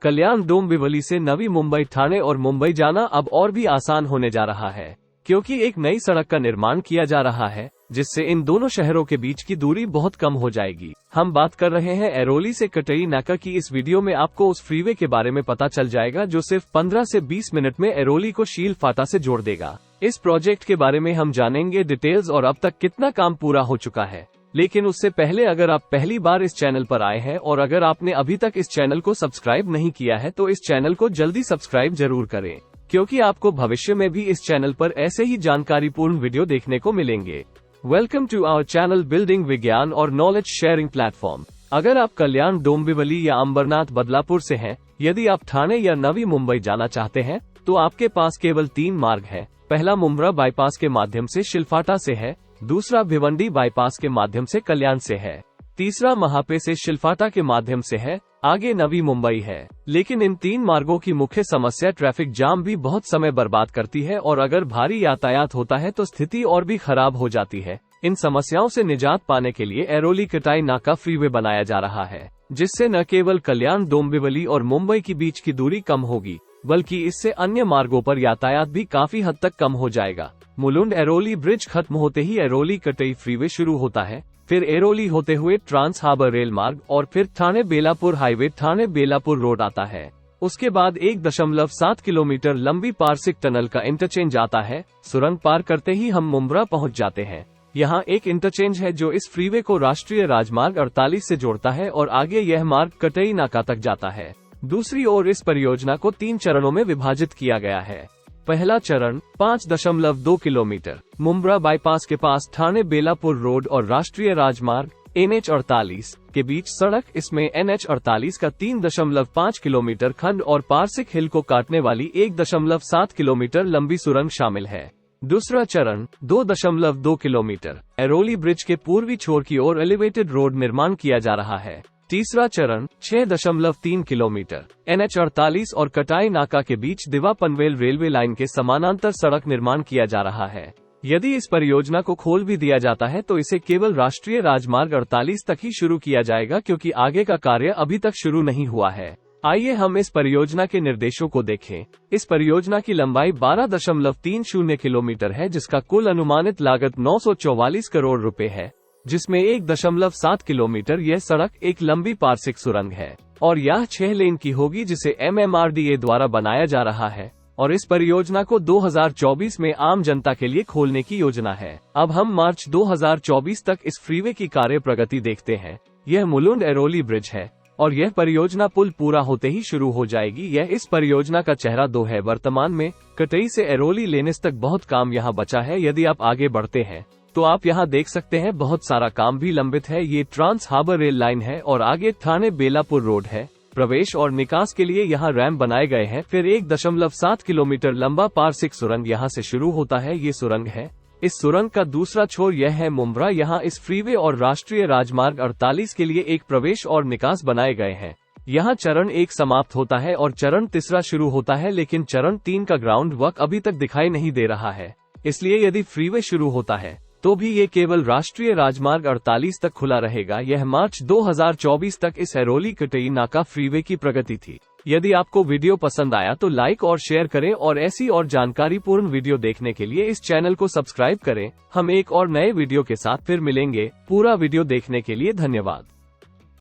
कल्याण डोंबिवली से नवी मुंबई, ठाणे और मुंबई जाना अब और भी आसान होने जा रहा है, क्योंकि एक नई सड़क का निर्माण किया जा रहा है, जिससे इन दोनों शहरों के बीच की दूरी बहुत कम हो जाएगी। हम बात कर रहे हैं एरोली से कटई नाका की। इस वीडियो में आपको उस फ्रीवे के बारे में पता चल जाएगा जो सिर्फ 15 से 20 मिनट में एरोली को शील फाटा से जोड़ देगा। इस प्रोजेक्ट के बारे में हम जानेंगे डिटेल्स और अब तक कितना काम पूरा हो चुका है। लेकिन उससे पहले अगर आप पहली बार इस चैनल पर आए हैं और अगर आपने अभी तक इस चैनल को सब्सक्राइब नहीं किया है तो इस चैनल को जल्दी सब्सक्राइब जरूर करें, क्योंकि आपको भविष्य में भी इस चैनल पर ऐसे ही जानकारीपूर्ण वीडियो देखने को मिलेंगे। Welcome to our channel building विज्ञान और नॉलेज शेयरिंग प्लेटफॉर्म। अगर आप कल्याण डोंबिवली या अंबरनाथ बदलापुर से हैं, यदि आप ठाणे या नवी मुंबई जाना चाहते हैं तो आपके पास केवल 3 मार्ग है। पहला मुंब्रा बाईपास के माध्यम से शिलफाटा से है, दूसरा भिवंडी बाईपास के माध्यम से कल्याण से है, तीसरा महापे से शिलफाटा के माध्यम से है, आगे नवी मुंबई है। लेकिन इन 3 मार्गों की मुख्य समस्या ट्रैफिक जाम भी बहुत समय बर्बाद करती है और अगर भारी यातायात होता है तो स्थिति और भी खराब हो जाती है। इन समस्याओं से निजात पाने के लिए एरोली कटाई नाका फ्रीवे बनाया जा रहा है, जिससे न केवल कल्याण डोंबिवली और मुंबई के बीच की दूरी कम होगी, बल्कि इससे अन्य मार्गों पर यातायात भी काफी हद तक कम हो जाएगा। मुलुंड एरोली ब्रिज खत्म होते ही एरोली कटई फ्रीवे शुरू होता है, फिर एरोली होते हुए ट्रांस हार्बर रेल मार्ग और फिर ठाणे बेलापुर हाईवे ठाणे बेलापुर रोड आता है। उसके बाद 1.7 किलोमीटर लंबी पारसिक टनल का इंटरचेंज आता है। सुरंग पार करते ही हम मुंब्रा पहुंच जाते हैं। यहाँ एक इंटरचेंज है जो इस फ्रीवे को राष्ट्रीय राजमार्ग 48 से जोड़ता है और आगे यह मार्ग कटई नाका तक जाता है। दूसरी ओर इस परियोजना को 3 चरणों में विभाजित किया गया है। पहला चरण 5.2 किलोमीटर मुंब्रा बाईपास के पास ठाणे बेलापुर रोड और राष्ट्रीय राजमार्ग NH 48 के बीच सड़क। इसमें NH 48 का 3.5 किलोमीटर खंड और पारसिक हिल को काटने वाली 1.7 किलोमीटर लंबी सुरंग शामिल है। दूसरा चरण 2.2 किलोमीटर एरोली ब्रिज के पूर्वी छोर की ओर एलिवेटेड रोड निर्माण किया जा रहा है। तीसरा चरण 6.3 किलोमीटर NH 48 और कटाई नाका के बीच दिवा पनवेल रेलवे लाइन के समानांतर सड़क निर्माण किया जा रहा है। यदि इस परियोजना को खोल भी दिया जाता है तो इसे केवल राष्ट्रीय राजमार्ग 48 तक ही शुरू किया जाएगा, क्योंकि आगे का कार्य अभी तक शुरू नहीं हुआ है। आइए हम इस परियोजना के निर्देशों को देखें। इस परियोजना की लंबाई 12.30 किलोमीटर है, जिसका कुल अनुमानित लागत 944 करोड़ रुपए है, जिसमें 1.7 किलोमीटर यह सड़क एक लंबी पारसिक सुरंग है और यह 6 लेन की होगी, जिसे MMRDA द्वारा बनाया जा रहा है और इस परियोजना को 2024 में आम जनता के लिए खोलने की योजना है। अब हम मार्च 2024 तक इस फ्रीवे की कार्य प्रगति देखते हैं। यह मुलुंड एरोली ब्रिज है और यह परियोजना पुल पूरा होते ही शुरू हो जाएगी। यह इस परियोजना का चेहरा 2 है। वर्तमान में कटई से एरोली लेनेस तक बहुत काम यहाँ बचा है। यदि आप आगे बढ़ते हैं तो आप यहाँ देख सकते हैं बहुत सारा काम भी लंबित है। ये ट्रांस हार्बर रेल लाइन है और आगे ठाणे बेलापुर रोड है। प्रवेश और निकास के लिए यहाँ रैंप बनाए गए हैं। फिर 1.7 किलोमीटर लंबा पारसिक सुरंग यहाँ से शुरू होता है। ये सुरंग है। इस सुरंग का दूसरा छोर यह है मुंब्रा। यहाँ इस फ्रीवे और राष्ट्रीय राजमार्ग 48 के लिए एक प्रवेश और निकास बनाए गए हैं। यहाँ चरण 1 समाप्त होता है और चरण 3 शुरू होता है, लेकिन चरण 3 का ग्राउंड वर्क अभी तक दिखाई नहीं दे रहा है। इसलिए यदि फ्रीवे शुरू होता है तो भी ये केवल राष्ट्रीय राजमार्ग 48 तक खुला रहेगा। यह मार्च 2024 तक इस एरोली कटई नाका फ्रीवे की प्रगति थी। यदि आपको वीडियो पसंद आया तो लाइक और शेयर करें और ऐसी और जानकारीपूर्ण वीडियो देखने के लिए इस चैनल को सब्सक्राइब करें। हम एक और नए वीडियो के साथ फिर मिलेंगे। पूरा वीडियो देखने के लिए धन्यवाद।